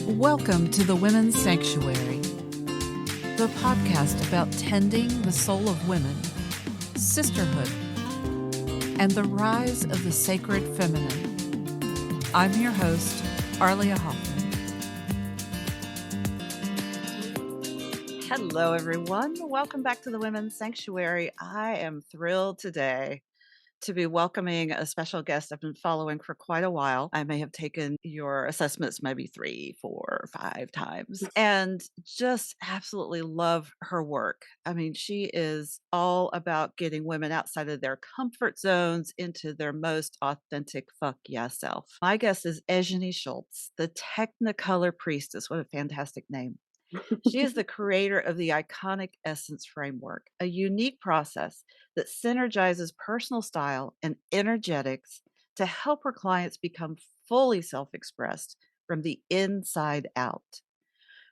Welcome to the Women's Sanctuary, the podcast about tending the soul of women, sisterhood, and the rise of the sacred feminine. I'm your host, Arlia Hoffman. Hello, everyone. Welcome back to the Women's Sanctuary. I am thrilled today to be welcoming a special guest I've been following for quite a while. I may have taken your assessments maybe 3, 4, 5 times and just absolutely love her work. I mean, she is all about getting women outside of their comfort zones into their most authentic fuck yeah self. My guest is Eyenie Schultz, the Technicolor Priestess. What a fantastic name. She is the creator of the ICONIC.Essence framework, a unique process that synergizes personal style and energetics to help her clients become fully self-expressed from the inside out.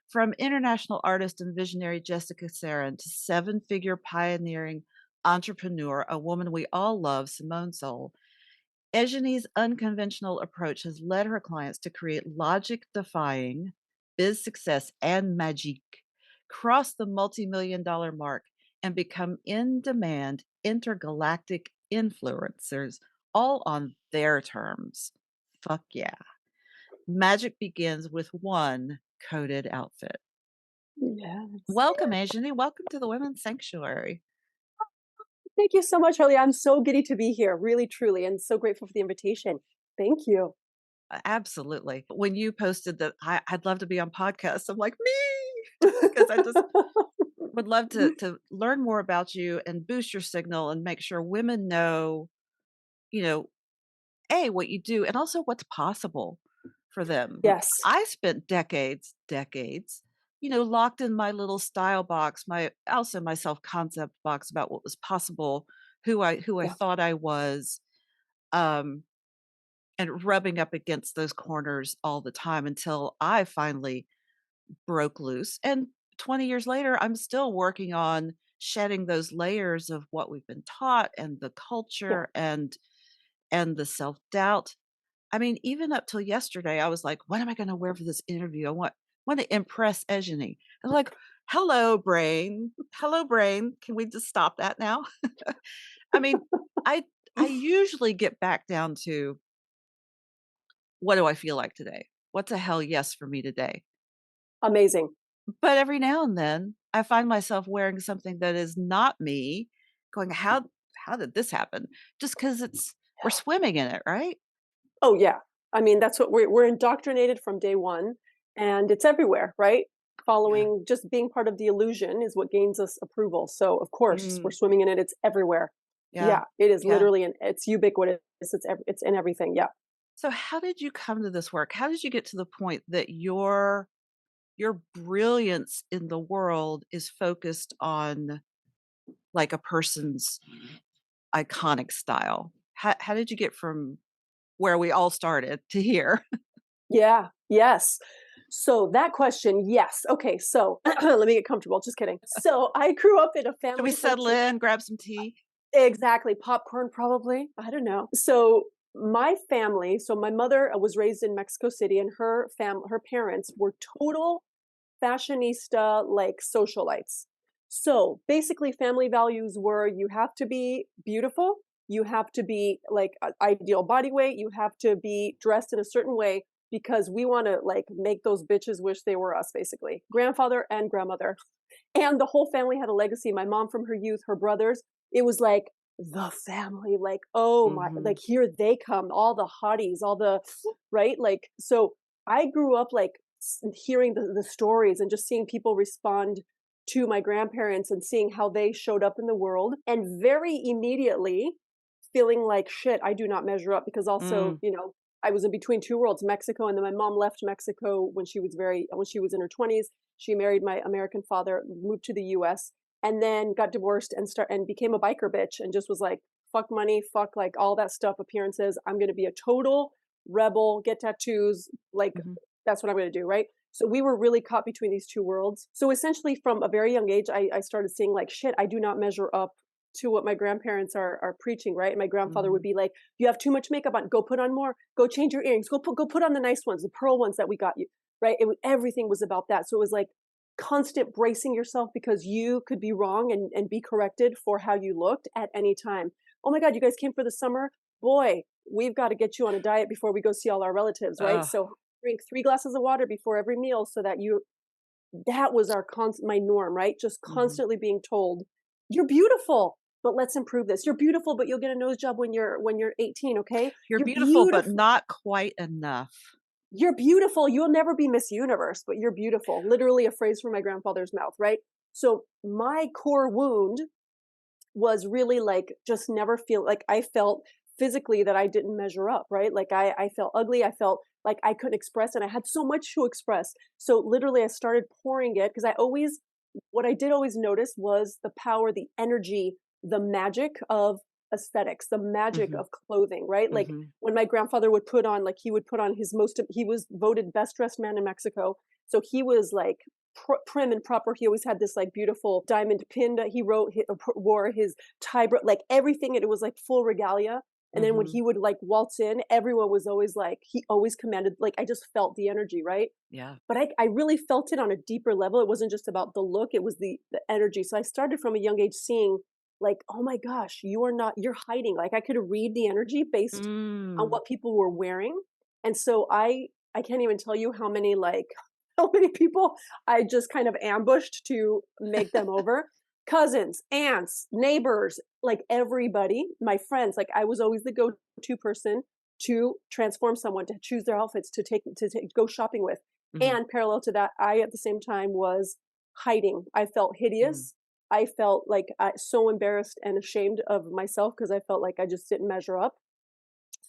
From international artist and visionary Jessica Sarin to seven-figure pioneering entrepreneur, a woman we all love, Simone Soul, Eyenie's unconventional approach has led her clients to create logic-defying biz success and magic, cross the multi-million-dollar mark, and become in-demand intergalactic influencers, all on their terms. Fuck yeah. Magic begins with one coded outfit. Yes. Welcome, Eyenie. Welcome to the Women's Sanctuary. Thank you so much, Arlia. I'm so giddy to be here, really, truly, and so grateful for the invitation. Thank you. Absolutely. When you posted that I'd love to be on podcasts, I'm like, me, because I just would love to learn more about you and boost your signal and make sure women know, A, what you do and also what's possible for them. Yes. I spent decades, locked in my little style box, my self-concept box about what was possible, who I thought I was. And rubbing up against those corners all the time until I finally broke loose. And 20 years later, I'm still working on shedding those layers of what we've been taught and the culture and the self-doubt. I mean, even up till yesterday, I was like, what am I going to wear for this interview? I want to impress Eyenie. I'm like, hello, brain. Hello, brain. Can we just stop that now? I mean, I usually get back down to, what do I feel like today? What's a hell yes for me today? Amazing. But every now and then, I find myself wearing something that is not me, going, how did this happen? Just because we're swimming in it, right? Oh, yeah. I mean, that's what we're indoctrinated from day one, and it's everywhere, right? Following, just being part of the illusion is what gains us approval. So, of course, we're swimming in it. It's everywhere. Yeah, it is literally, and it's ubiquitous. It's in everything. Yeah. So how did you come to this work? How did you get to the point that your brilliance in the world is focused on like a person's iconic style? How did you get from where we all started to here? Yeah. Yes. So that question, yes. Okay. So let me get comfortable. Just kidding. So I grew up in a family. Should we settle in, grab some tea? Exactly. Popcorn, probably. I don't know. So my family, so my mother was raised in Mexico City, and her parents were total fashionista, like socialites. So basically family values were, you have to be beautiful, you have to be like ideal body weight, you have to be dressed in a certain way because we want to like make those bitches wish they were us, basically. Grandfather and grandmother. And the whole family had a legacy. My mom from her youth, her brothers, it was like the family, like, oh my, like here they come, all the hotties, all the, right? Like, so I grew up like hearing the stories and just seeing people respond to my grandparents and seeing how they showed up in the world, and very immediately feeling like, shit, I do not measure up, because also, I was in between two worlds, Mexico, and then my mom left Mexico when she was in her 20s. She married my American father, moved to the US, and then got divorced and became a biker bitch, and just was like, fuck money, fuck like all that stuff, appearances. I'm going to be a total rebel, get tattoos, like that's what I'm going to do, right? So we were really caught between these two worlds. So essentially from a very young age, I started seeing like, shit, I do not measure up to what my grandparents are preaching, right? And my grandfather would Mhm. be like, "You have too much makeup on. Go put on more. Go change your earrings. Go put on the nice ones, the pearl ones that we got you." Right? Everything was about that. So it was like constant bracing yourself because you could be wrong and be corrected for how you looked at any time. Oh my God, you guys came for the summer? Boy, we've got to get you on a diet before we go see all our relatives, right? Ugh. So drink 3 glasses of water before every meal so that you that was my norm, right? Just Mhm. constantly being told, "You're beautiful, but let's improve this. You're beautiful, but you'll get a nose job when you're 18, okay? You're You're beautiful, but beautiful. not quite enough. You're beautiful. You'll never be Miss Universe, but you're beautiful." Literally a phrase from my grandfather's mouth, right? So my core wound was really like just never feel like I felt physically that I didn't measure up, right? Like I felt ugly. I felt like I couldn't express and I had so much to express. So literally I started pouring it because what I did always notice was the power, the energy, the magic of aesthetics, the magic Mhm. of clothing, right? Like Mhm. when my grandfather would put on, like he would put on he was voted best dressed man in Mexico. So he was like prim and proper. He always had this like beautiful diamond pin that he wore his like everything. It was like full regalia. And then when Mhm. he would like waltz in, everyone was always like, he always commanded, like I just felt the energy, right? Yeah. But I really felt it on a deeper level. It wasn't just about the look, it was the energy. So I started from a young age seeing like, oh my gosh, you're hiding. Like I could read the energy based on Mm. what people were wearing. And so I can't even tell you how many like how many people I just kind of ambushed to make them over. Cousins, aunts, neighbors, like everybody, my friends, like I was always the go-to person to transform someone, to choose their outfits, go shopping with. Mhm. And parallel to that, I at the same time was hiding. I felt Mm. hideous. I felt like so embarrassed and ashamed of myself because I felt like I just didn't measure up.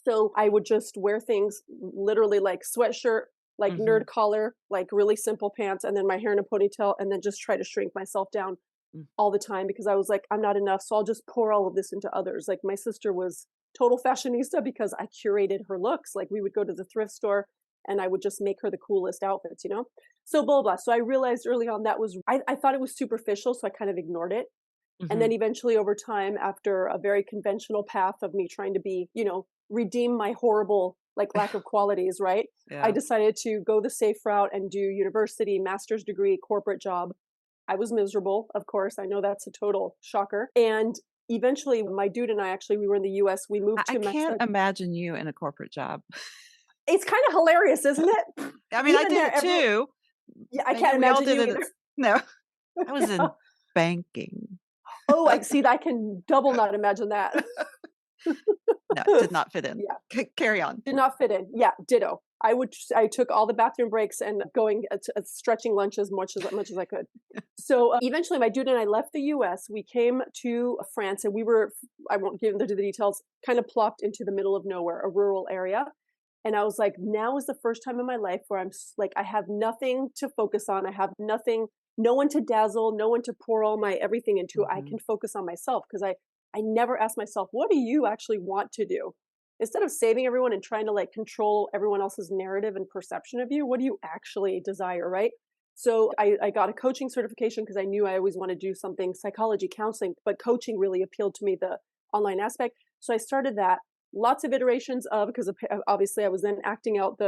So I would just wear things literally like sweatshirt, like nerd Mhm. collar, like really simple pants, and then my hair in a ponytail, and then just try to shrink myself down Mm. all the time because I was like, I'm not enough. So I'll just pour all of this into others. Like my sister was total fashionista because I curated her looks. Like we would go to the thrift store and I would just make her the coolest outfits, you know? So blah, blah. So I realized early on I thought it was superficial. So I kind of ignored it. And then Mhm. eventually over time, after a very conventional path of me trying to be, redeem my horrible like lack of qualities, right? I Yeah. decided to go the safe route and do university, master's degree, corporate job. I was miserable, of course. I know that's a total shocker. And eventually my dude and I actually we were in the US. We moved I to can't Mexico. imagine you in a corporate job. It's kind of hilarious, isn't it? I mean, I Even did there, it too. yeah, I Maybe can't we all imagine did you it either. no, I was in banking. Oh, I see. I can double not imagine that. No, did not fit in. Yeah. Carry on. Did not fit in. Yeah, ditto. I took all the bathroom breaks and going stretching lunch as much as I could. So eventually, my dude and I left the U.S. We came to France, and I won't get into the details. Kind of plopped into the middle of nowhere, a rural area, and I was like, now is the first time in my life where like I have nothing to focus on. I have nothing, no one to dazzle, no one to pour all my everything into. I can Mhm. focus on myself because I never asked myself, what do you actually want to do? Instead of saving everyone and trying to like control everyone else's narrative and perception of you, what do you actually desire, right? So I got a coaching certification because I knew I always wanted to do something psychology, counseling, but coaching really appealed to me, the online aspect. So I started that. Lots of iterations of because obviously I was then acting out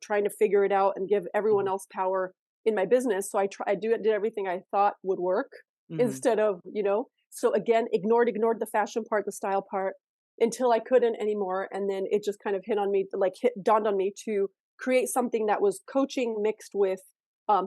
trying to figure it out and give everyone Mhm. else power in my business. So I did everything I thought would work Mhm. instead of So again, ignored the fashion part, the style part, until I couldn't anymore. And then it just kind of dawned on me to create something that was coaching mixed with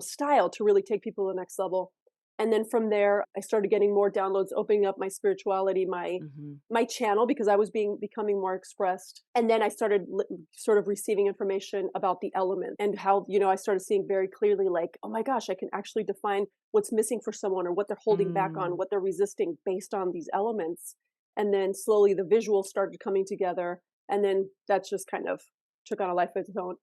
style to really take people to the next level. And then from there, I started getting more downloads, opening up my spirituality, Mhm. my channel because I was becoming more expressed. And then I started sort of receiving information about the element and how I started seeing very clearly like, oh my gosh, I can actually define what's missing for someone or what they're holding back on, Mm. what they're resisting based on these elements. And then slowly the visuals started coming together, and then that's just kind of took on a life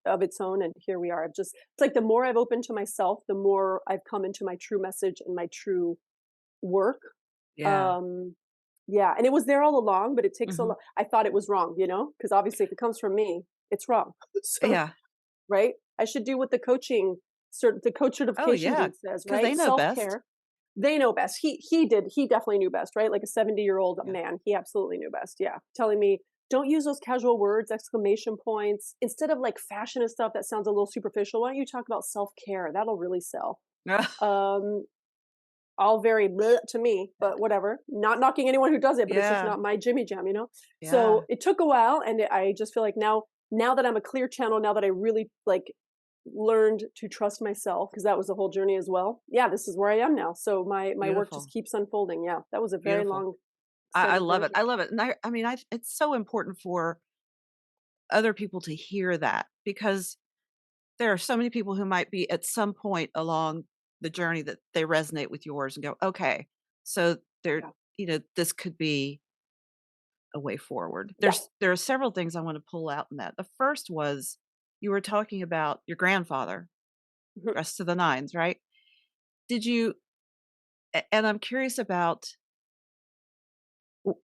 of its own, and here we are. It's like the more I've opened to myself, the more I've come into my true message and my true work. Yeah. um yeah, and it was there all along, but it takes a Mhm. lot. I thought it was wrong, because obviously if it comes from me, it's wrong. So Yeah. right, I should do what the coach Oh, certification yeah, dude says, because right? they know best. Self-care. They know best. He definitely knew best, right? Like a 70-year-old Yeah. man, he absolutely knew best. Yeah, telling me, "Don't use those casual words, exclamation points. Instead of like fashion and stuff that sounds a little superficial, why don't you talk about self-care? That'll really sell." Um, all very bleh to me, but whatever. Not knocking anyone who does it, but it's just Yeah. not my Jimmy jam, you know? So Yeah. it took a while, and I just feel like now that I'm a clear channel, now that I really like learned to trust myself, because that was a whole journey as well. Yeah, this is where I am now. So my work just Beautiful. keeps unfolding. Yeah, that was a very Beautiful. long, I steady love it. journey. I love it. And I mean, it's so important for other people to hear that because there are so many people who might be at some point along the journey that they resonate with yours and go, okay, so there, Yeah, this could be a way forward. yeah, There are several things I want to pull out in that. The first was you were talking about your grandfather mhm, dressed to the nines, right? Did you, and I'm curious about, w-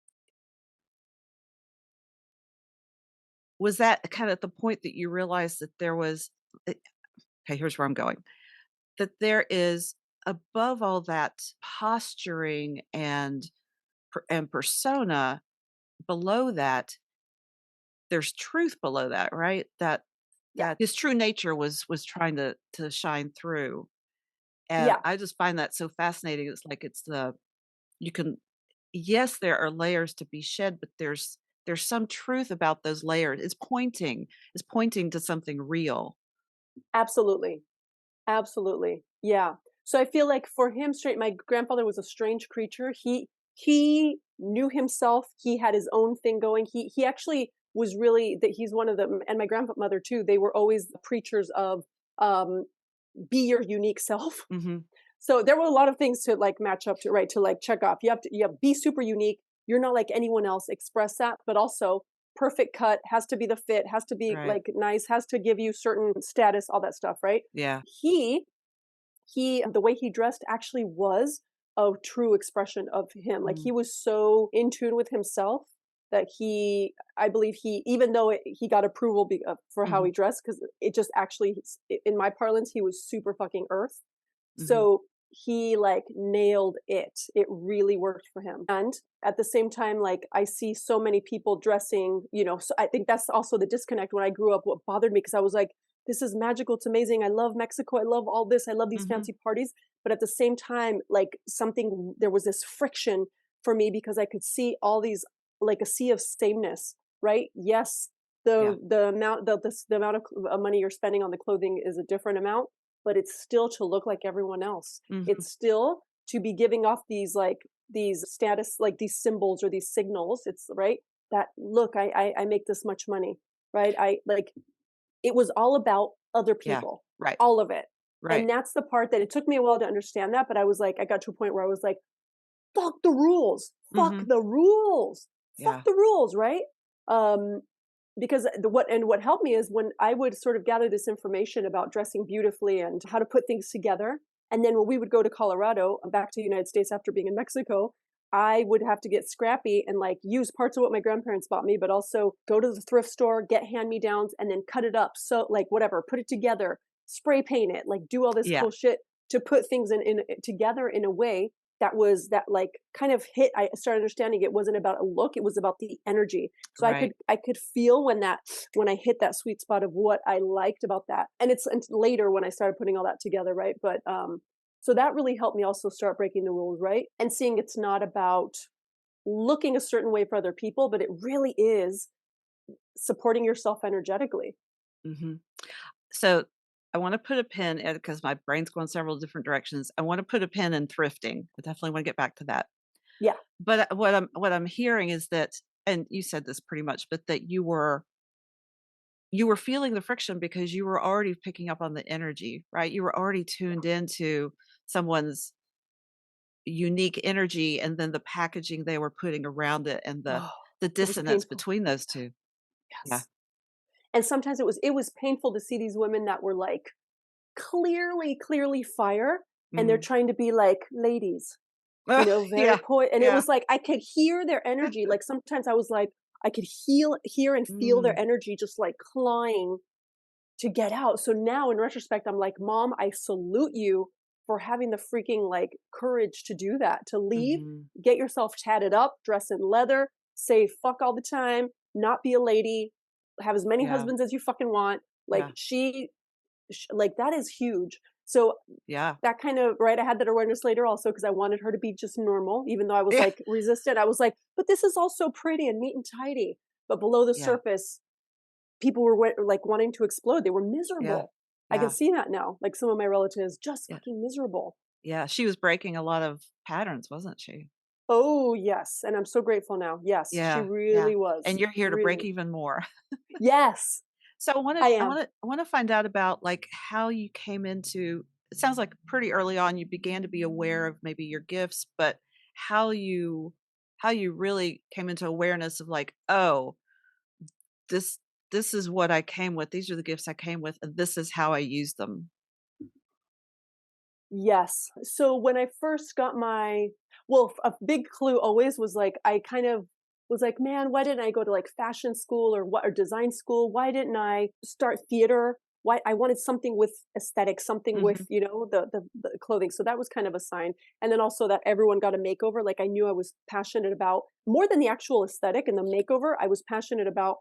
was that kind of at the point that you realized that there was, okay, here's where I'm going, that there is above all that posturing and and persona, below that, there's truth below that, right? yeah, That his true nature was trying to shine through. And yeah. I just find that so fascinating. It's like it's the you can yes, there are layers to be shed, but there's some truth about those layers. It's pointing to something real. Absolutely, absolutely. Yeah. So I feel like for him, straight, my grandfather was a strange creature. He knew himself. He had his own thing going. He actually was really that he's one of them, and my grandmother too. They were always the preachers of um, be your unique self. Mhm. So there were a lot of things to like match up to, right? To like check off. You have be super unique. You're not like anyone else. Express that, but also perfect cut has to be the fit, has to be Right. like nice, has to give you certain status, all that stuff, right? Yeah. He he the way he dressed actually was a true expression of him. Like Mm. he was so in tune with himself that he, I believe he, even though he got approval for how Mhm. he dressed, because it just actually, in my parlance, he was super fucking earth. Mhm. So he like nailed it. It really worked for him. And at the same time, like I see so many people dressing, so I think that's also the disconnect when I grew up, what bothered me, because I was like, this is magical, it's amazing. I love Mexico. I love all this. I love these Mhm. fancy parties. But at the same time, like there was this friction for me because I could see all these, like a sea of sameness, right? Yes, Yeah. the amount of money you're spending on the clothing is a different amount, but it's still to look like everyone else. Mhm. It's still to be giving off these status, like these symbols or these signals. It's right that look, I make this much money, right? I like it was all about other Yeah. people, Right. all of it. Right. And that's the part that it took me a while to understand that, but I was like, I got to a point where I was like, fuck the rules, fuck Mhm. the rules, fuck Yeah. the rules, right? Um, because what helped me is when I would sort of gather this information about dressing beautifully and how to put things together, and then when we would go to Colorado, back to the United States after being in Mexico, I would have to get scrappy and like use parts of what my grandparents bought me, but also go to the thrift store, get hand me downs, and then cut it up. So like whatever, put it together, spray paint it, like do all this Yeah. cool shit to put things in together in a way that like kind of hit. I started understanding it wasn't about a look, it was about the energy. So Right. I could feel when I hit that sweet spot of what I liked about that. And it's later when I started putting all that together, right? But so that really helped me also start breaking the rules, right? And seeing it's not about looking a certain way for other people, but it really is supporting yourself energetically. Mhm. So, I wanna put a pin in because my brain's going several different directions. I wanna put a pin in thrifting. I definitely wanna get back to that. Yeah. But, what I'm hearing is that and you said this pretty much, but that you were feeling the friction because you were already picking up on the energy, right? You were already tuned into someone's unique energy and then the packaging they were putting around it and Oh, the it was dissonance painful. between those 2. Yeah. Yes. And sometimes it was painful to see these women that were like clearly fire, and they're Mhm. trying to be like ladies, very Yeah. and it Yeah. was like I could hear their energy. Like sometimes I was like I could hear and feel their Mm. energy just like clawing to get out. So now in retrospect, I'm like, Mom, I salute you for having the freaking like courage to do that, to leave, Mhm. get yourself tatted up, dress in leather, say fuck all the time, not be a lady, have as many Yeah. husbands as you fucking want. Like Yeah. like that is huge. So Yeah. that kind of right, I had that awareness later also because I wanted her to be just normal, even though I was Yeah. like resistant. I was like, but this is all so pretty and neat and tidy. But below the Yeah. surface, people were like wanting to explode. They were Yeah. miserable. I can Yeah. see that now. Like some of my relatives just Yeah. fucking miserable. Yeah. She was breaking a lot of patterns, wasn't she? Oh, yes. And I'm so grateful now. Yes, she Yeah. Yeah. really And was. you're here to break Really. even more. Yes, So I wanna I I am. wanna I wanna find out about, like, how you came into it sounds like pretty early on you began to be aware of maybe your gifts, but how you how you really came into awareness of like, "Oh, this this is what I came with. These are the gifts I came with, and this is how I use them." Yes. So when I first got my well, a big clue always was like I kind of was like, man, why didn't I go to like fashion school or what or design school? Why didn't I start theater? Why I wanted something with aesthetic, something with, Mhm. you know, the clothing. So that was kind of a sign. And then also that everyone got a makeover. Like I knew I was passionate about more than the actual aesthetic and the makeover, I was passionate about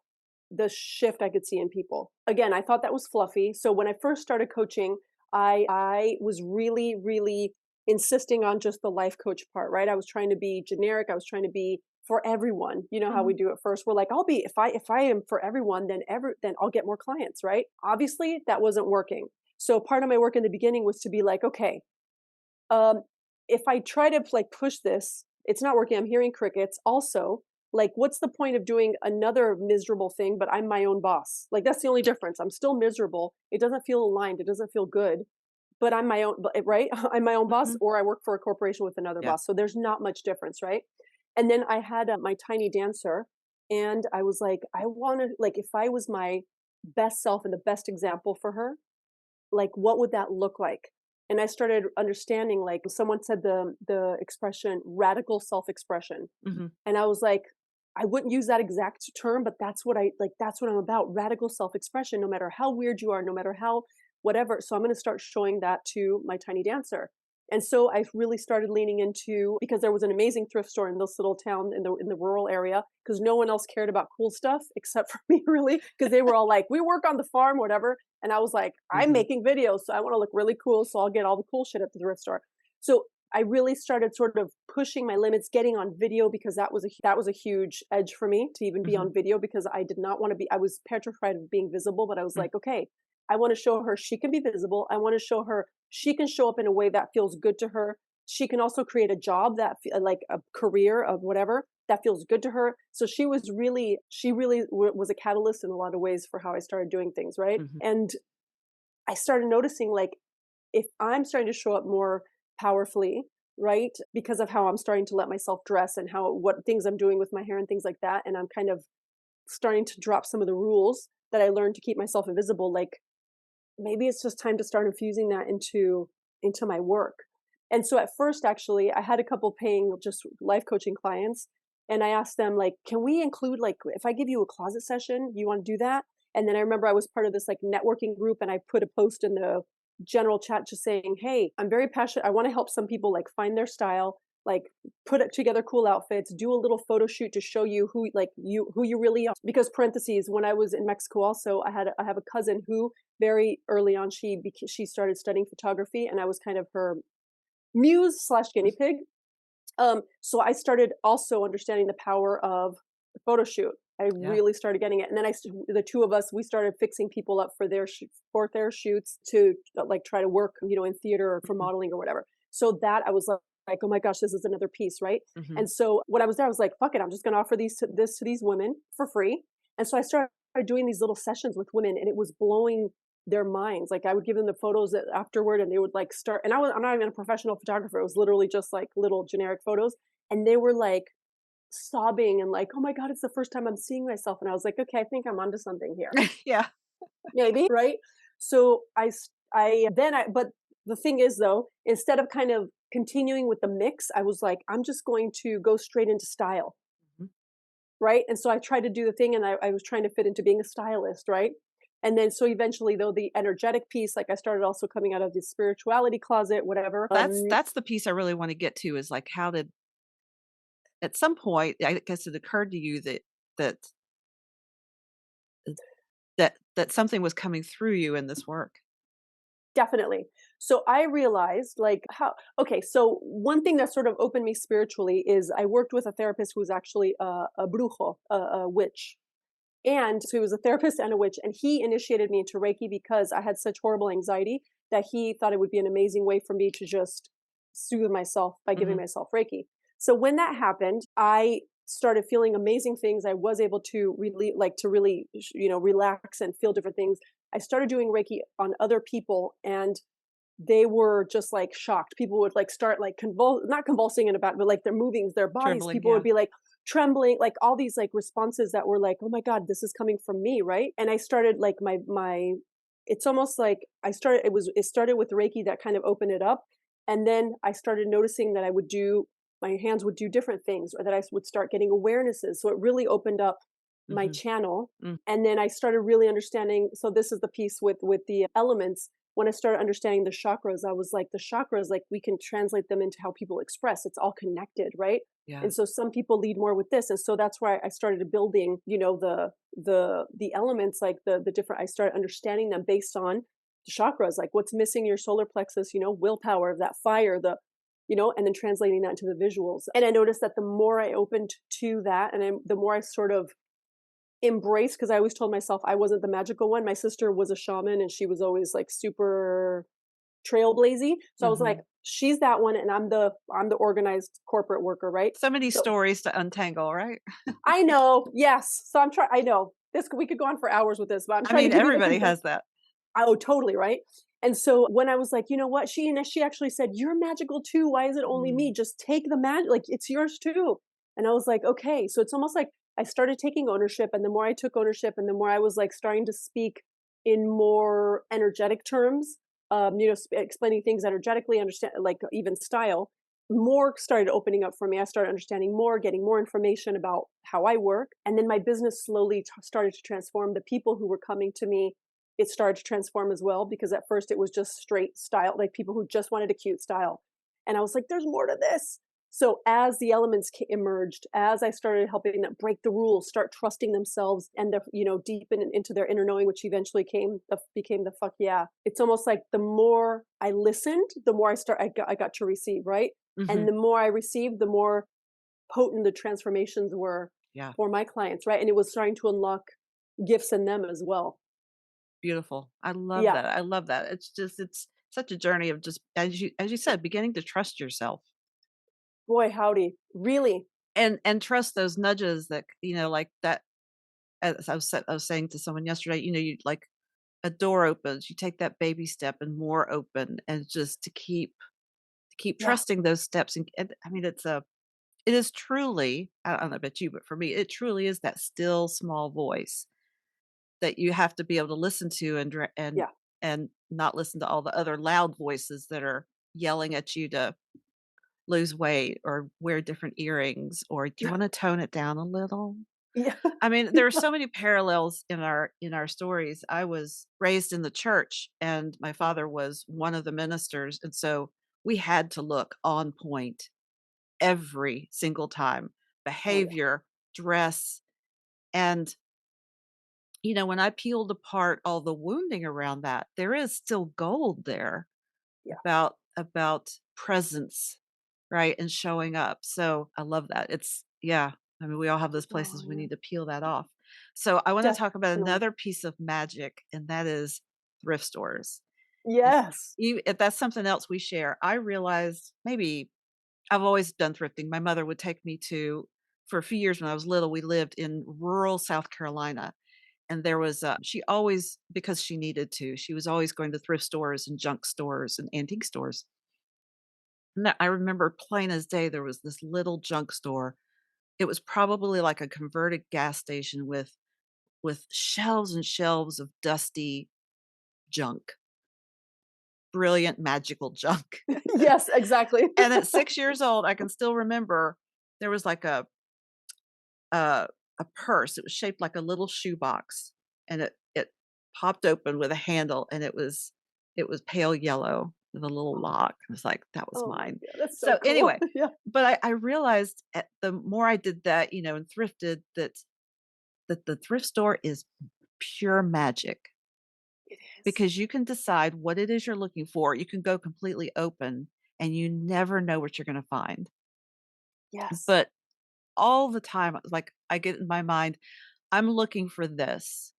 the shift I could see in people. Again, I thought that was fluffy. So when I first started coaching, I was really, really insisting on just the life coach part, right? I was trying to be generic. I was trying to be for everyone. You know how we Mhm. do it first. We're like, I'll be if I am for everyone, then I'll get more clients, right? Obviously, that wasn't working. So part of my work in the beginning was to be like, okay, um, if I try to like push this, it's not working. I'm hearing crickets. Also, like, what's the point of doing another miserable thing, but I'm my own boss? Like, that's the only difference. I'm still miserable. It doesn't feel aligned. It doesn't feel good, but I'm my own, right? I'm my own boss, Mhm. or I work for a corporation with another Yeah. boss. So there's not much difference, right? And then I had my tiny dancer, and I was like, I want to, like, if I was my best self and the best example for her, like what would that look like? And I started understanding, like someone said the expression radical self-expression, Mhm. and I was like, I wouldn't use that exact term, but that's what I like, that's what I'm about, radical self-expression, no matter how weird you are, no matter how whatever. So I'm going to start showing that to my tiny dancer. And so I really started leaning into, because there was an amazing thrift store in this little town in the rural area, because no one else cared about cool stuff except for me, really, because they were all like, we work on the farm, whatever. And I was like, I'm Mhm. making videos, so I want to look really cool, so I'll get all the cool shit at the thrift store. So I really started sort of pushing my limits, getting on video, because that was a huge edge for me to even be Mhm. on video, because I did not want to be. I was petrified of being visible, but I was Mm. like, okay, I want to show her she can be visible. I want to show her she can show up in a way that feels good to her. She can also create a job that like a career of whatever that feels good to her. So she really was a catalyst in a lot of ways for how I started doing things, right? Mhm. And I started noticing, like, if I'm starting to show up more powerfully, right, because of how I'm starting to let myself dress and how what things I'm doing with my hair and things like that, and I'm kind of starting to drop some of the rules that I learned to keep myself invisible, like maybe it's just time to start infusing that into my work. And so at first, actually, I had a couple paying just life coaching clients, and I asked them, like, can we include, like, if I give you a closet session, you want to do that? And then I remember I was part of this like networking group, and I put a post in the general chat just saying, hey, I'm very passionate, I want to help some people like find their style, like put it together cool outfits, do a little photo shoot to show you who you really are. Because parentheses, when I was in Mexico also, I have a cousin who very early on she started studying photography, and I was kind of her muse slash guinea pig. So I started also understanding the power of the photo shoot. I Yeah. really started getting it, and then the two of us, we started fixing people up for for their shoots to like try to work, you know, in theater or for Mhm. modeling or whatever. So that I was like, oh my gosh, this is another piece, right? Mhm. And so when I was there, I was like, fuck it, I'm just going to offer this to these women for free. And so I started doing these little sessions with women, and it was blowing their minds. Like I would give them the photos afterward, and they would like start. And I'm not even a professional photographer. It was literally just like little generic photos, and they were like sobbing and like, oh my god, it's the first time I'm seeing myself. And I was like, okay, I think I'm onto something here, Yeah. maybe, right? So but the thing is though, instead of kind of continuing with the mix, I was like, I'm just going to go straight into style, Mhm. right? And so I tried to do the thing, and I was trying to fit into being a stylist, right? And then so eventually though the energetic piece, like I started also coming out of the spirituality closet, whatever. That's the piece I really wanna get to is, like, how did at some point, I guess it occurred to you that that something was coming through you in this work. Definitely. So I realized like how okay, so one thing that sort of opened me spiritually is I worked with a therapist who was actually a brujo, a witch. And so he was a therapist and a witch, and he initiated me into Reiki because I had such horrible anxiety that he thought it would be an amazing way for me to just soothe myself by giving Mhm. myself Reiki. So when that happened, I started feeling amazing things. I was able to really relax and feel different things. I started doing Reiki on other people, and they were just like shocked. People would like start like not convulsing in a bad, but like they're moving their bodies. Trembling, People would yeah. be like trembling, like all these like responses that were like, oh my God, this is coming from me, right? And I started like it's almost like it started with Reiki that kind of opened it up. And then I started noticing that my hands would do different things, or that I would start getting awarenesses. So it really opened up my Mhm. channel. Mm. And then I started really understanding. So this is the piece with the elements. When I started understanding the chakras, I was like, the chakras, like we can translate them into how people express. It's all connected, right? Yeah. And so some people lead more with this. And so that's why I started building, the elements, like the different, I started understanding them based on the chakras, like what's missing your solar plexus, willpower, that fire, and then translating that into the visuals. And I noticed that the more I opened to that, the more I sort of embrace, because I always told myself I wasn't the magical one. My sister was a shaman and she was always like super trailblazy. So I was like, Mhm. she's that one and I'm the organized corporate worker, right? So many So stories to untangle, right? I know, yes. So I'm trying I know. This we could go on for hours with this, but I'm I trying to mean, give you the everybody people. has that. Oh, totally, right? And so when I was like, you know what? She actually said, "You're magical too. Why is it only Mm. me? Just take the magic, like it's yours too." And I was like, okay. So it's almost like I started taking ownership, and the more I took ownership, and the more I was like starting to speak in more energetic terms, explaining things energetically, understand like even style. More started opening up for me. I started understanding more, getting more information about how I work, and then my business slowly started to transform. The people who were coming to me, it started to transform as well, because at first it was just straight style, like people who just wanted a cute style. And I was like, there's more to this. So as the elements emerged, as I started helping them break the rules, start trusting themselves, and deepen into their inner knowing, which eventually became the fuck yeah. It's almost like the more I listened, the more I got to receive, right? And Mhm. the more I received, the more potent the transformations were Yeah. for my clients, right? And it was starting to unlock gifts in them as well. Beautiful. I love Yeah. that. I love that. It's such a journey of just as you said, beginning to trust yourself Boy, howdy. Really? and trust those nudges that, like that as I was saying to someone yesterday, you like a door opens, you take that baby step and more open and just to keep Yeah. trusting those steps and I mean it is truly, I don't know about you, but for me, it truly is that still small voice that you have to be able to listen to Yeah. and not listen to all the other loud voices that are yelling at you to lose weight or wear different earrings or do you want to tone it down a little? Yeah. I mean, there are so many parallels in our stories. I was raised in the church and my father was one of the ministers and so we had to look on point every single time. Oh, yeah. Behavior, dress, and when I peeled apart all the wounding around that, there is still gold there Yeah. about presence, right, and showing up. So, I love that. Yeah, I mean, we all have those Oh, places we yeah. need to peel that off. So, I wanna talk about Definitely. another piece of magic, and that is thrift stores. If Yes. if that's something else we share, I realized maybe I've always done thrifting. My mother would take me to for a few years when I was little, we lived in rural South Carolina, and there was, she always because she needed to, she was always going to thrift stores and junk stores and antique stores. And I remember plain as day, there was this little junk store. It was probably like a converted gas station with shelves and shelves of dusty junk, brilliant, magical junk. Yes, exactly. And at 6 years old, I can still remember there was like a a purse. It was shaped like a little shoebox, and it popped open with a handle, and it was pale yellow with a little Oh, lock. I was like, "That was oh my mine." god, that's so So, cool. anyway, Yeah. but I realized at the more I did that, and thrifted, that the thrift store is pure magic It is. because you can decide what it is you're looking for. You can go completely open, and you never know what you're gonna find. Yes. But all the time, like, I get in my mind, "I'm looking for this."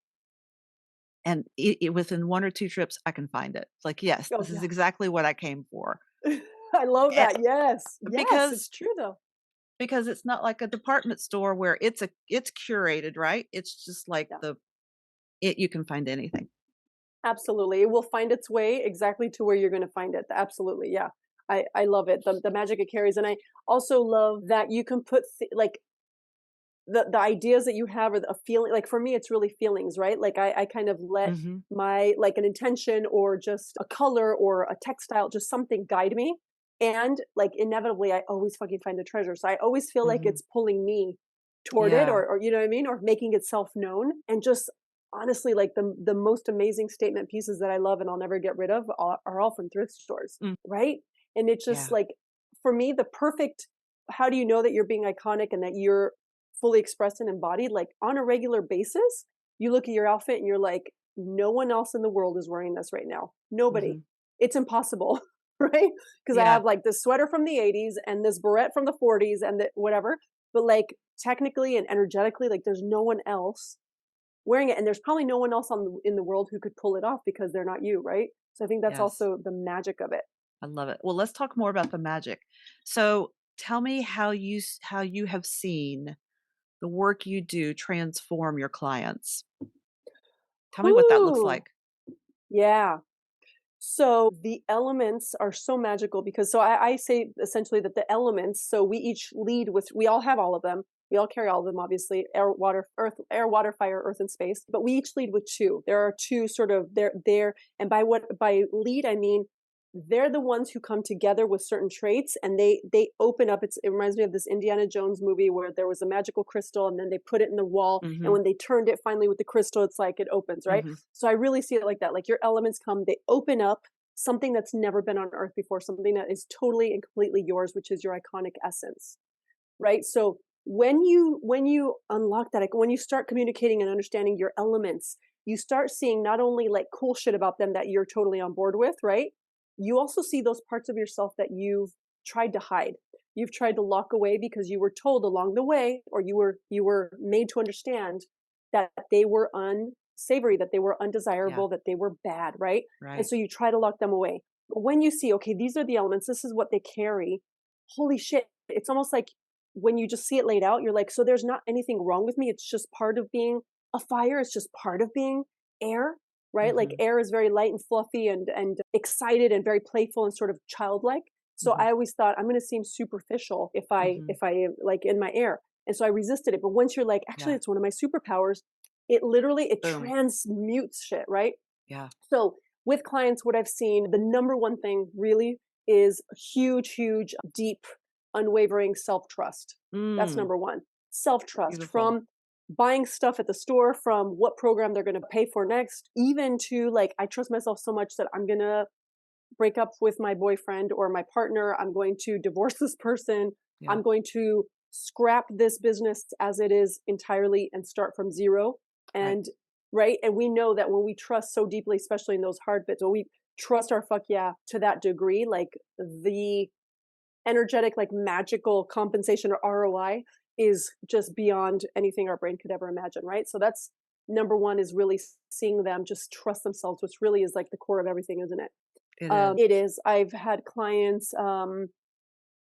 And within 1 or 2 trips, I can find it. It's like, "Yes, Oh, this is yeah. exactly what I came for." I love Eh, that. Yes. Yes, because it's true though. because it's not like a department store where it's curated, right? It's just like Yeah. you can find anything. Absolutely. It will find its way exactly to where you're gonna find it. Absolutely, yeah. I love it, the magic it carries, and I also love that you can put like, the ideas that you have or the feeling like, for me, it's really feelings, right? Like, I kind of let Mhm. my like, an intention or just a color or a textile, just something guide me, and, like, inevitably, I always fucking find the treasure, so I always feel like Mhm. it's pulling me toward it Yeah. or you know what I mean? Or making itself known, and just honestly, like, the most amazing statement pieces that I love and I'll never get rid of are all from thrift stores, Mm. right? And it's just, Yeah. like, for me, the perfect how do you know that you're being iconic and that you're fully expressed and embodied? Like, on a regular basis, you look at your outfit and you're like, "No one else in the world is wearing this right now. Nobody. Mhm. It's impossible." Right? Because I Yeah. have, like, this sweater from the '80s and this beret from the '40s and the whatever, but, like, technically and energetically, like, there's no one else wearing it, and there's probably no one else in the world who could pull it off because they're not you, right? So I think that's Yes. also the magic of it. I love it. Well, let's talk more about the magic. So, tell me how you have seen the work you do transform your clients. Tell me what that looks Whoo! like. Yeah. So the elements are so magical because I say essentially that the elements, so we each lead with we all have all of them. We all carry all of them, obviously, air, water, fire, earth, and space. But we each lead with two. There are two sort of there, and by lead I mean they're the ones who come together with certain traits and they open up. It reminds me of this Indiana Jones movie where there was a magical crystal and then they put it in the wall, and Mhm. when they turned it finally with the crystal, it's like it opens, right? Mhm. So I really see it like that. Like your elements come, they open up something that's never been on earth before, something that is totally and completely yours, which is your iconic essence, right? So when you unlock that, like when you start communicating and understanding your elements, you start seeing not only like cool shit about them that you're totally on board with, right? You also see those parts of yourself that you've tried to hide. You've tried to lock away because you were told along the way, or you were made to understand that they were unsavory, that they were Yeah. undesirable, that they were bad, right? And Right. so you try to lock them away. But when you see, okay, these are the elements, this is what they carry, holy shit, it's almost like when you just see it laid out, you're like, so there's not anything wrong with me. It's just part of being a fire. It's just part of being air, right? Like Mhm. air is very light and fluffy and excited and very playful and sort of childlike. So Mhm. I always thought I'm going to seem superficial if I Mhm. if I am like in my air. And so I resisted it. But once you're like, actually, Yeah. it's one of my superpowers, it Boom. transmutes shit, right? Yeah. So with clients, what I've seen, the number one thing really is huge, huge, deep, unwavering self trust. That's Mm. number one. Self trust Beautiful. from buying stuff at the store, from what program they're going to pay for next, even to like, I trust myself so much that I'm going to break up with my boyfriend or my partner. I'm going to divorce this person. Yeah. I'm going to scrap this business as it is entirely and start from zero. Right. And right. And we know that when we trust so deeply, especially in those hard bits, when we trust our fuck yeah to that degree, like the energetic, like magical compensation or ROI is just beyond anything our brain could ever imagine. Right. So that's number one is really seeing them just trust themselves, which really is like the core of everything, isn't it? It is. It is. I've had clients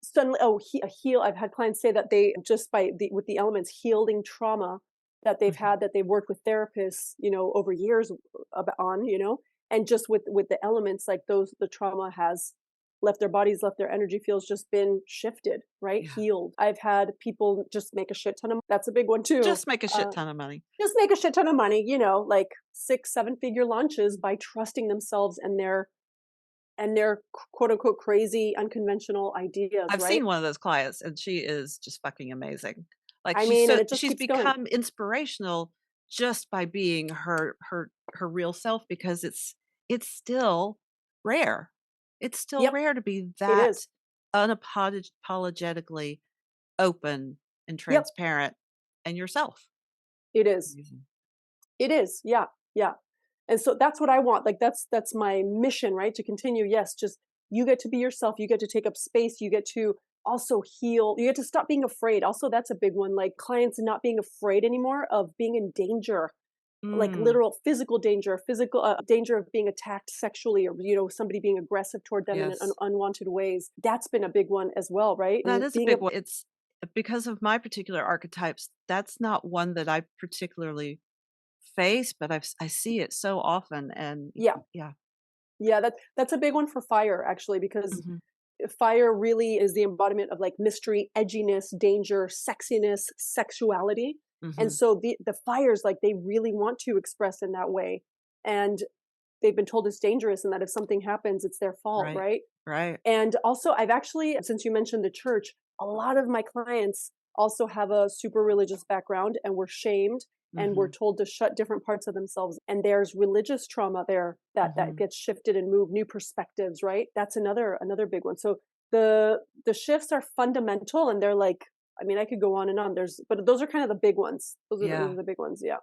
suddenly a heal. I've had clients say that they just by the with the elements healing trauma that they've Mhm. had that they've worked with therapists, over years on, and just with the elements like those the trauma has left their bodies, left their energy fields, just been shifted, right? Yeah. Healed. I've had people just make a shit ton of that's a big one too. Just make a shit Uh, ton of money. just make a shit ton of money, like 6, 7 figure launches by trusting themselves and their quote unquote crazy unconventional ideas, I've right? seen one of those clients, and she is just fucking amazing. Like, I mean, and it just she's keeps going. become inspirational just by being her real self because it's still rare. It's still Yep, rare to be it that is. unapologetically open and Yep, transparent and yourself. it is. Amazing. It is. Yeah, yeah. And so that's what I want. Like that's my mission, right? To continue. Yes, just you get to be yourself. You get to take up space. You get to also heal. You get to stop being afraid. Also, that's a big one. Like clients not being afraid anymore of being in danger, like Mm, literal physical danger, physical danger of being attacked sexually, or somebody being aggressive toward them in yes. unwanted ways. That's been a big one as well, right? That And is a being big able, one. It's because of my particular archetypes, that's not one that I particularly face, but I see it so often and yeah, yeah. yeah. That's a big one for fire actually, because Mhm, fire really is the embodiment of like mystery, edginess, danger, sexiness, sexuality. And mhm. so the fires, like they really want to express in that way. And they've been told it's dangerous and that if something happens, it's their fault, Right, right? right. And also, I've actually, since you mentioned the church, a lot of my clients also have a super religious background and were shamed and were Mhm, told to shut different parts of themselves. And there's religious trauma there that mhm. gets shifted and moved, new perspectives, right? That's another big one. So the shifts are fundamental and they're like, I mean, I could go on and on. But those are kind of the big ones. Those Yeah, are the big ones. Yeah.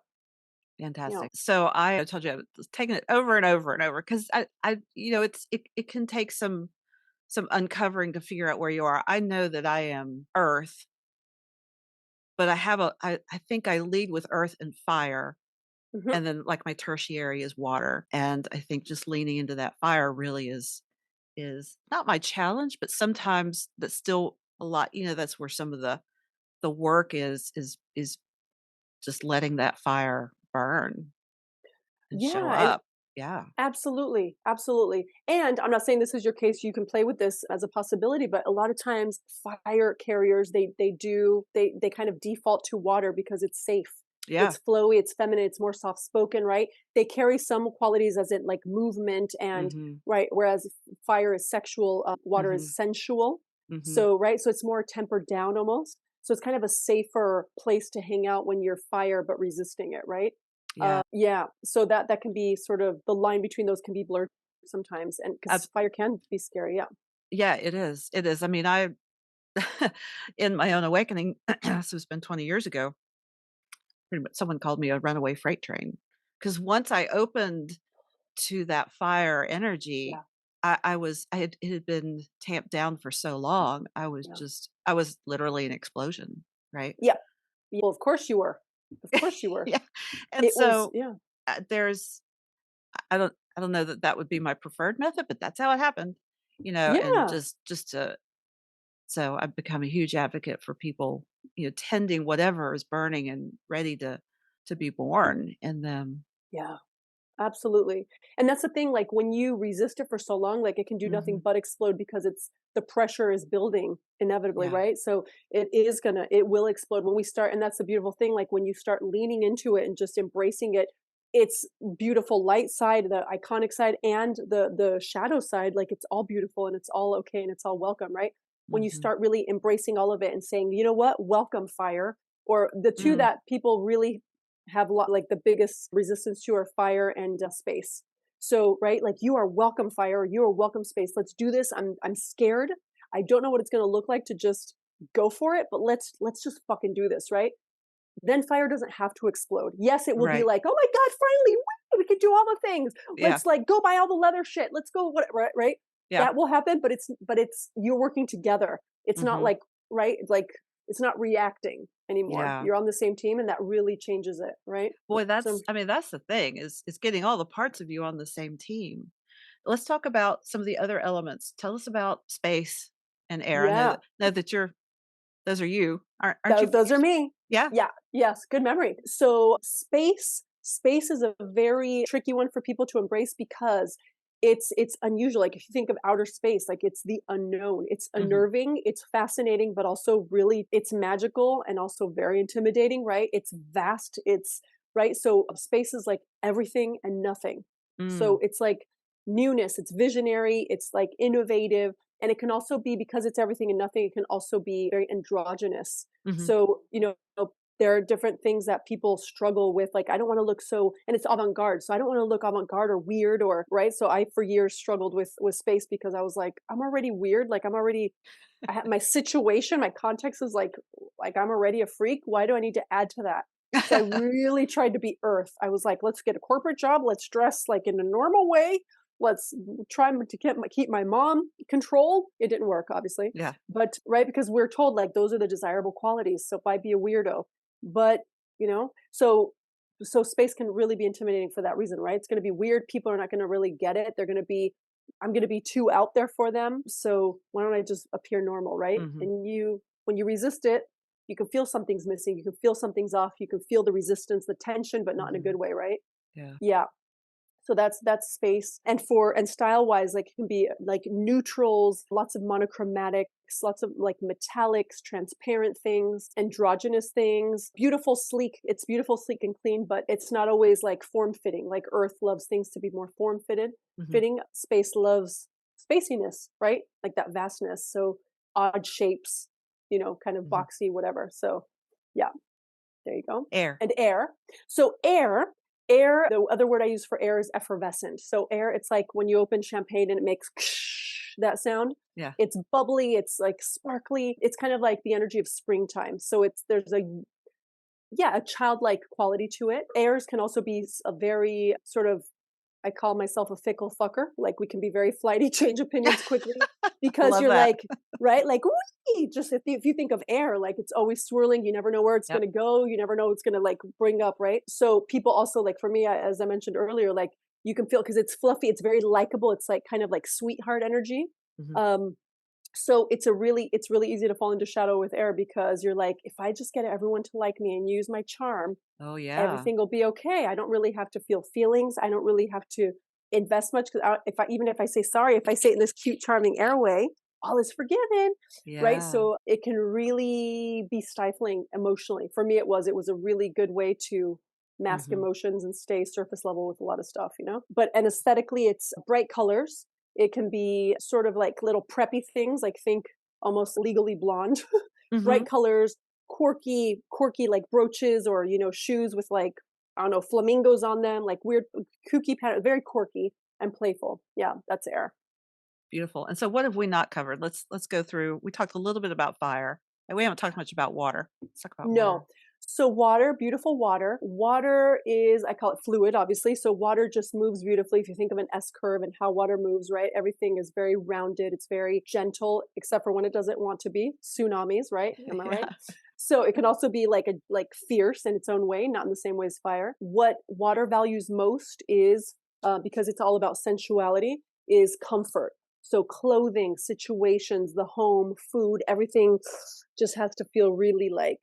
Yeah. fantastic. So I told you I was taking it over and over and over because it can take some uncovering to figure out where you are. I know that I am earth, but I think I lead with earth and fire, Hmm. and then, like, my tertiary is water, and I think just leaning into that fire really is not my challenge, but sometimes that's still a lot that's where some of the work is just letting that fire burn and show Yeah. And up. Yeah. absolutely, absolutely. And I'm not saying this is your case, you can play with this as a possibility, but a lot of times fire carriers, they kind of default to water because it's safe. Yeah. It's flowy, it's feminine, it's more soft spoken, right? They carry some qualities as in like movement and Mhm. right, whereas fire is sexual, water is Mhm. sensual. Mhm. So, right, so it's more tempered down almost. So it's kind of a safer place to hang out when you're fire but resisting it, right? Yeah. Yeah, so that can be sort of the line between those can be blurred sometimes, and because Abs fire can be scary, yeah. yeah, it is. It is. I mean, I in my own awakening, so it's been 20 years ago, pretty much someone called me a runaway freight train because once I opened to that fire energy, Yeah, it had been tamped down for so long, yeah. I was literally an explosion, right? Yep. Well, of course you were. Of course you were. Yeah, and It was so, yeah. there's I don't know that that would be my preferred method, but that's how it happened, and Yeah, just to so I've become a huge advocate for people, tending whatever is burning and ready to be born in them. yeah. Absolutely. And that's the thing, like, when you resist it for so long, like, it can do nothing Mhm. but explode because it's the pressure is building inevitably, Yeah. right? So it will explode when we start. And that's the beautiful thing. Like, when you start leaning into it and just embracing it, it's beautiful light side, the iconic side, and the shadow side. Like, it's all beautiful and it's all okay and it's all welcome, right? When you Mhm. start really embracing all of it and saying, you know what, welcome fire, or the two Mm. that people really have like the biggest resistance to are fire and space. So, right, like you are welcome fire, you are welcome space. Let's do this. I'm scared. I don't know what it's going to look like to just go for it, but let's just fucking do this, right? Then fire doesn't have to explode. Yes, it will be Right. like, "Oh my god, finally, woo, we can do all the things. Yeah. Let's like go buy all the leather shit. Let's go what right? Yeah. That will happen, but it's you're working together. It's not Mhm. like right? Like it's not reacting anymore. Yeah. You're on the same team and that really changes it, right? Boy, So, that's the thing is getting all the parts of you on the same team. Let's talk about some of the other elements. Tell us about space and air. I yeah. know that those are you. Aren't you Those are me. Yeah. Yeah. Yes. Good memory. So space is a very tricky one for people to embrace because it's unusual. Like if you think of outer space, like it's the unknown. It's Mhm. unnerving. It's fascinating, but also really it's magical and also very intimidating. Right? It's vast. It's right. So space is like everything and nothing. So Mm. it's like newness. It's visionary. It's like innovative, and it can also be because it's everything and nothing. It can also be very androgynous, Mhm. so, There are different things that people struggle with, like, I don't wanna look so and it's avant-garde, so I don't wanna look avant-garde or weird or right? So I, for years, struggled with space because I was like, "I'm already weird, like, I'm already I have my situation, my context is like, I'm already a freak, why do I need to add to that?" So I really tried to be earth. I was like, "Let's get a corporate job, let's dress, like, in a normal way, let's try to keep my mom controlled." It didn't work, obviously, Yeah. but right? Because we're told, like, those are the desirable qualities, so why be a weirdo? But, so space can really be intimidating for that reason, right? It's gonna be weird, people are not gonna really get it, they're gonna be I'm gonna be too out there for them, so why don't I just appear normal, right? Mhm. And when you resist it, you can feel something's missing, you can feel something's off, you can feel the resistance, the tension, but not in a good Mhm. way, right? Yeah. Yeah. So that's space. And style wise, like, it can be like neutrals, lots of monochromatics, lots of like metallics, transparent things, androgynous things, beautiful, sleek. It's beautiful, sleek, and clean, but it's not always like form fitting. Like Earth loves things to be more form Mhm. fitting. Space loves spaciness, right? Like that vastness. So odd shapes, kind of Mhm. boxy, whatever. So yeah. There you go. Air. And air. So air, the other word I use for air is effervescent. So air, it's like when you open champagne and it makes that sound. Yeah. It's bubbly, it's like sparkly. It's kind of like the energy of springtime. So there's a childlike quality to it. Airs can also be a very sort of I call myself a fickle fucker. Like we can be very flighty, change opinions quickly because Love you're that. like, right? Like, whee! Just if you think of air, like it's always swirling. You never know where it's Yep. going to go. You never know what's going to like bring up, right? So people also like for me, as I mentioned earlier, like you can feel because it's fluffy. It's very likable. It's like kind of like sweetheart energy. Mhm. Um, so it's really easy to fall into shadow with air because you're like, if I just get everyone to like me and use my charm, Oh, yeah. everything will be okay. I don't really have to feel feelings. I don't really have to invest much because if I say sorry, if I say it in this cute, charming airway, all is forgiven, right? Yeah. So it can really be stifling emotionally. For me, it was a really good way to mask Mhm. emotions and stay surface level with a lot of stuff. But and aesthetically, it's bright colors. It can be sort of like little preppy things, like think almost legally blonde, bright Mhm. colors, quirky like brooches or shoes with like I don't know flamingos on them, like weird kooky pattern, very quirky and playful. Yeah, that's air. Beautiful. And so what have we not covered? Let's go through. We talked a little bit about fire, and we haven't talked much about water. Let's talk about water. No. So water, beautiful water. Water is, I call it fluid, obviously. So water just moves beautifully. If you think of an S curve and how water moves, right? Everything is very rounded. It's very gentle, except for when it doesn't want to be. Tsunamis, right? Am I right? Yeah. So it can also be like fierce in its own way, not in the same way as fire. What water values most is because it's all about sensuality, is comfort. So clothing, situations, the home, food, everything just has to feel really like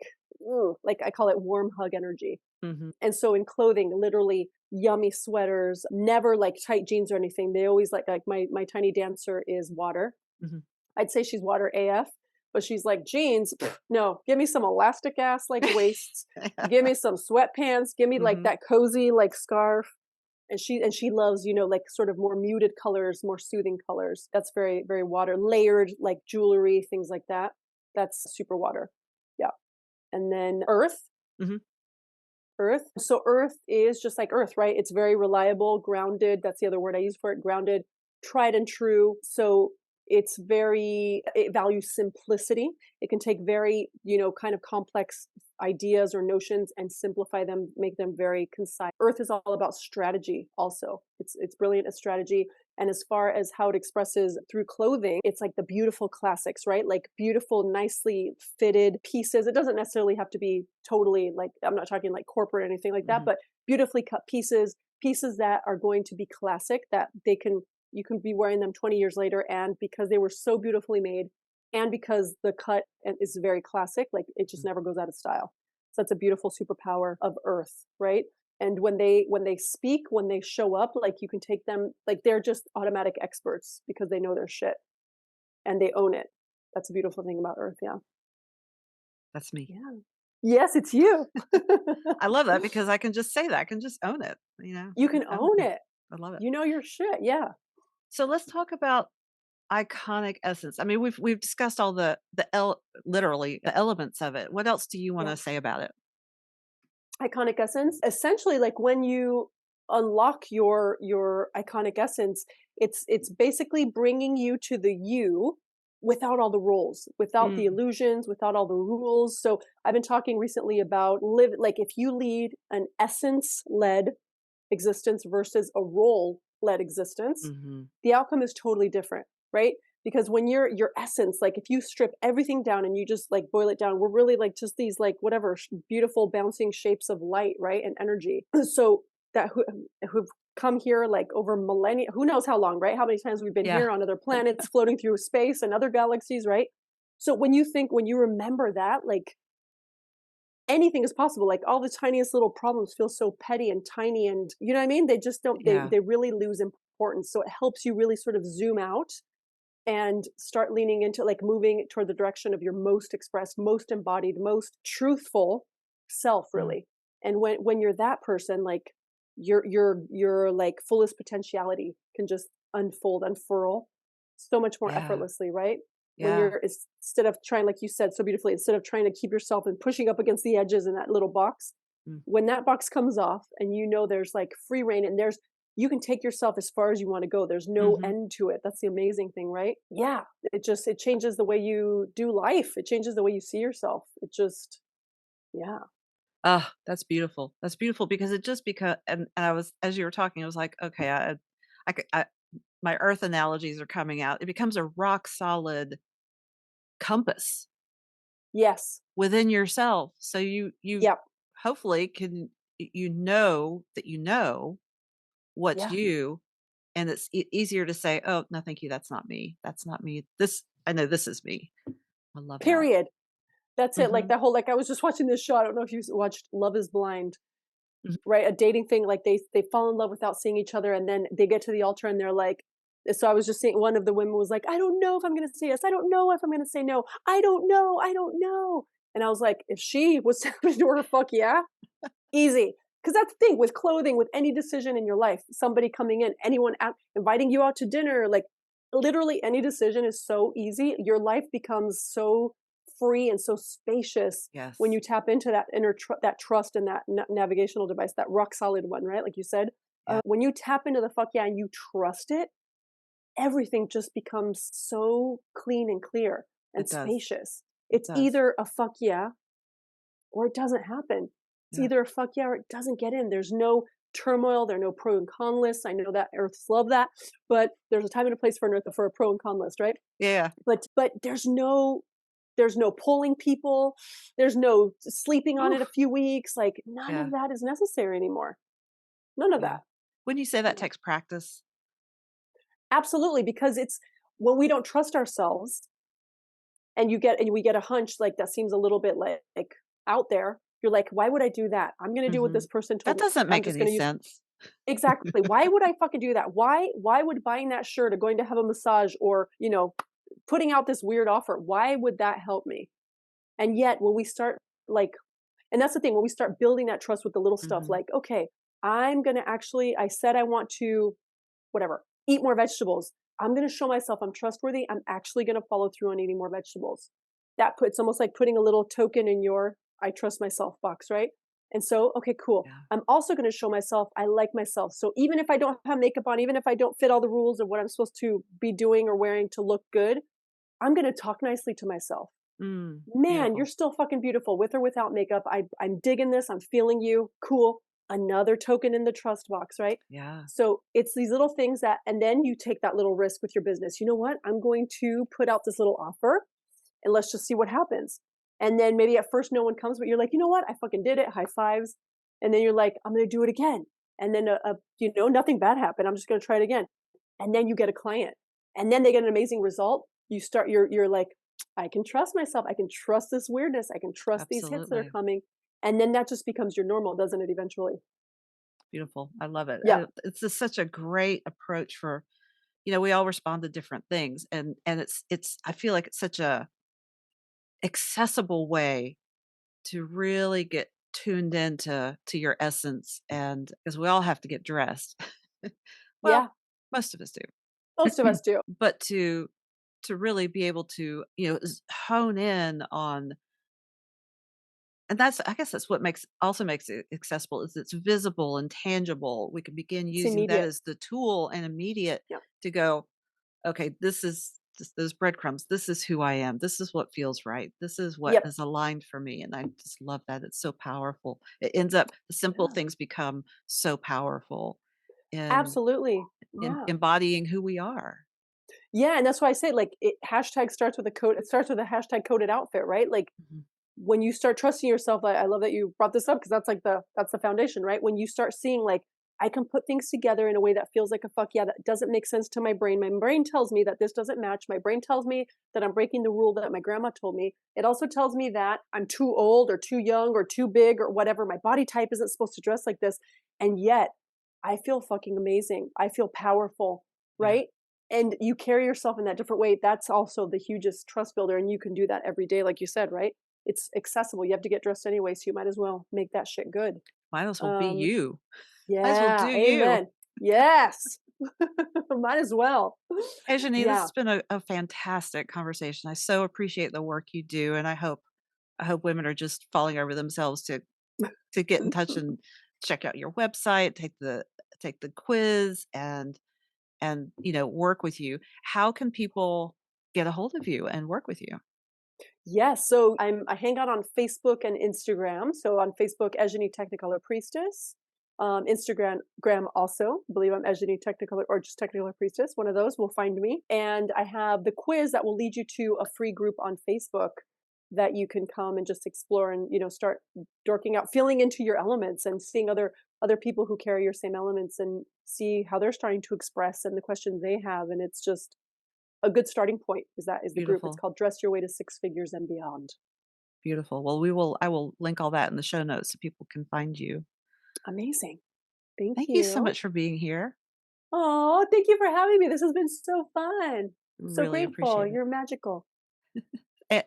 I call it warm hug energy. Mhm. And so in clothing, literally yummy sweaters, never like tight jeans or anything. They always like my tiny dancer is water. Mhm. I'd say she's water AF, but she's like jeans. No, give me some elastic ass like waists. Give me some sweatpants. Give me like Mhm. that cozy like scarf. And she loves like sort of more muted colors, more soothing colors. That's very very water layered like jewelry, things like that. That's super water. Yeah. And then earth. Mhm. Earth. So earth is just like earth, right? It's very reliable, grounded. That's the other word I use for it, grounded, tried and true. So it values simplicity. It can take very, kind of complex ideas or notions and simplify them, make them very concise. Earth is all about strategy also. It's brilliant at strategy. And as far as how it expresses through clothing, it's like the beautiful classics, right? Like beautiful, nicely fitted pieces. It doesn't necessarily have to be totally like, I'm not talking like corporate or anything like that, Mhm. but beautifully cut pieces that are going to be classic, that you can be wearing them 20 years later. And because they were so beautifully made and because the cut is very classic, like it just Mhm. never goes out of style. So that's a beautiful superpower of earth, right? And when they speak, when they show up, like you can take them, like they're just automatic experts because they know their shit and they own it. That's a beautiful thing about earth. Yeah. That's me. Yeah. Yes, it's you. I love that because I can just say that. I can just own it, You can just own own it. it. I love it. You know your shit. Yeah. So let's talk about iconic essence. I mean, we've discussed all the literally the elements of it. What else do you Yeah. wanna say about it? Iconic essence, essentially, like when you unlock your iconic essence, it's basically bringing you to the you without all the roles, without the Mm, illusions, without all the rules. So I've been talking recently about live like if you lead an essence led existence versus a role led existence, mhm. the outcome is totally different, right? Because when you're your essence, like if you strip everything down and you just like boil it down, we're really like just these like whatever beautiful bouncing shapes of light, right? And energy. So that who've come here like over millennia, who knows how long, right? How many times we've been Yeah, here on other planets, floating through space and other galaxies, right? So when you remember that, like anything is possible. Like all the tiniest little problems feel so petty and tiny, and you know what I mean? They just don't. They yeah, they really lose importance. So it helps you really sort of zoom out and start leaning into like moving toward the direction of your most expressed, most embodied, most truthful self, mm, really. And when you're that person, like your like fullest potentiality can just unfold, unfurl so much more yeah, effortlessly, right? When yeah, you're instead of trying, like you said so beautifully, instead of trying to keep yourself and pushing up against the edges in that little box, mm, when that box comes off and you know there's like free reign and there's you can take yourself as far as you want to go. There's no mhm. end to it. That's the amazing thing, right? Yeah. It changes the way you do life. It changes the way you see yourself. It just yeah. Ah, that's beautiful. That's beautiful because it just and I was as you were talking, I was like, "Okay, I could my earth analogies are coming out." It becomes a rock solid compass Yes. within yourself, so you Yep. hopefully can you know that you know what's Yeah. you, and it's easier to say, "Oh, no, thank you, that's not me. That's not me. This I know this is me." I love that. Period. That's it. Like Mhm, that whole like I was just watching this show. I don't know if you watched Love is Blind, mhm. right? A dating thing, like they fall in love without seeing each other, and then they get to the altar and they're like so I was just saying one of the women was like, I don't know if I'm gonna say yes. I don't know if I'm gonna say no. I don't know. I don't know. And I was like, if she was happening to her, fuck yeah, easy. Because that's the thing with clothing, with any decision in your life, somebody coming in, anyone out, inviting you out to dinner, like literally any decision is so easy. Your life becomes so free and so spacious when Yes. you tap into that that trust and that navigational device, that rock solid one, right? Like you said, Yeah, when you tap into the fuck yeah and you trust it, everything just becomes so clean and clear and it does. spacious. It It's does. either a fuck yeah or it doesn't happen. It's Yeah. either a fuck yeah or it doesn't get in. There's no turmoil. There are no pro and con lists. I know that Earths love that, but there's a time and a place for an Earth for a pro and con list, right? Yeah. But there's no polling people. There's no sleeping on Ooh, it a few weeks. Like none yeah, of that is necessary anymore. None of yeah. that. Wouldn't you say that Yeah. takes practice? Absolutely, because it's when we don't trust ourselves and we get a hunch like that seems a little bit like out there. You're like, why would I do that? I'm going to do what this Mhm. person That told me. doesn't I'm make just any going to use sense. exactly. Why would I fucking do that? Why would buying that shirt or going to have a massage or, putting out this weird offer, why would that help me? And yet when we start like and that's the thing, when we start building that trust with the little stuff Mhm. like, okay, I'm going to actually I said I want to whatever, eat more vegetables. I'm going to show myself I'm trustworthy. I'm actually going to follow through on eating more vegetables. That puts almost like putting a little token in your I trust myself box, right? And so, okay, cool. Yeah. I'm also going to show myself I like myself. So even if I don't have makeup on, even if I don't fit all the rules of what I'm supposed to be doing or wearing to look good, I'm going to talk nicely to myself. Mm, Man, you're beautiful. still fucking beautiful with or without makeup. I'm digging this. I'm feeling you. Cool. Another token in the trust box, right? Yeah. So it's these little things that, and then you take that little risk with your business. You know what? I'm going to put out this little offer and let's just see what happens. And then maybe at first no one comes, but you're like, you know what? I fucking did it. High fives. And then you're like, I'm going to do it again. And then, nothing bad happened. I'm just going to try it again. And then you get a client and then they get an amazing result. You're like, I can trust myself. I can trust this weirdness. I can trust these hits that are Absolutely. coming. And then that just becomes your normal, doesn't it? Eventually. Beautiful. I love it. Yeah. It's just such a great approach for we all respond to different things, and it's I feel like it's such a accessible way to really get tuned into to your essence, and because we all have to get dressed. Well, Yeah. most of us Most of do. us do. But to really be able to, hone in on And that's I guess that's what makes it accessible is it's visible and tangible. We can begin It's using that immediate. as the tool and immediate Yep. to go, "Okay, this is just those breadcrumbs. This is who I am. This is what feels right. This is what Yep. is aligned for me." And I just love that. It's so powerful. It ends up the simple Yeah. things become so powerful in Absolutely. Yeah. embodying who we are. Yeah, and that's why I say, like, hashtag starts with a code it starts with a hashtag coded outfit, right? Like, Mhm. when you start trusting yourself, I love that you brought this up because that's the foundation, right? When you start seeing, like, I can put things together in a way that feels like a fuck yeah, that doesn't make sense to my brain. My brain tells me that this doesn't match. My brain tells me that I'm breaking the rule that my grandma told me. It also tells me that I'm too old or too young or too big or whatever. My body type isn't supposed to dress like this. And yet, I feel fucking amazing. I feel powerful, Yeah. right? And you carry yourself in that different way. That's also the hugest trust builder. And you can do that every day, like you said, right? It's accessible. You have to get dressed anyway, so you might as well make that shit good. Might as well be Um, you. Might as well do yeah, you. amen. Yes. Might as well. Hey, Janie, this Yeah. has been a fantastic conversation. I so appreciate the work you do, and I hope women are just falling over themselves to get in touch and check out your website, take the quiz, and work with you. How can people get a hold of you and work with you? Yes, so I hang out on Facebook and Instagram. So on Facebook, Eyenie Technicolor Priestess. Instagram Gram also, I believe I'm Eyenie Technicolor or just Technicolor Priestess. One of those will find me. And I have the quiz that will lead you to a free group on Facebook that you can come and just explore and start dorking out, feeling into your elements and seeing other people who carry your same elements and see how they're starting to express and the questions they have. And it's just a good starting point is the group. It's Beautiful, called Dress Your Way to Six Figures and Beyond. beautiful. Well, I will link all that in the show notes so people can find you. Amazing. Thank Thank you so you. much for being here. Oh, thank you for having me. This has been so fun. So Really grateful. appreciate it. You're magical.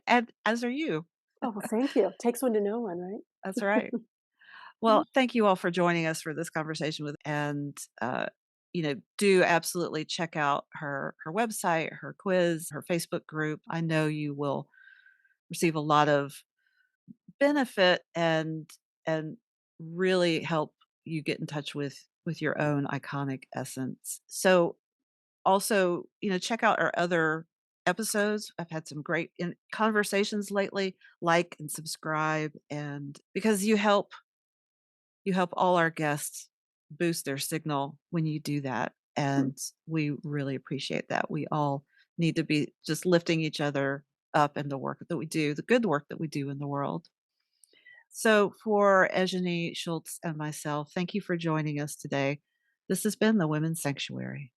And as are you. Oh, well, thank you. Takes one to know one, That's right. right? Well, thank you all for joining us for this conversation do absolutely check out her website, her quiz, her Facebook group. I know you will receive a lot of benefit and really help you get in touch with your own iconic essence. So also check out our other episodes. I've had some great conversations lately. Like and subscribe and because you help all our guests boost their signal when you do that, Hmm. and we really appreciate that. We all need to be just lifting each other up in the work that we do, the good work that we do in the world. So for Eyenie Schultz and myself, thank you for joining us today. This has been the Women's Sanctuary.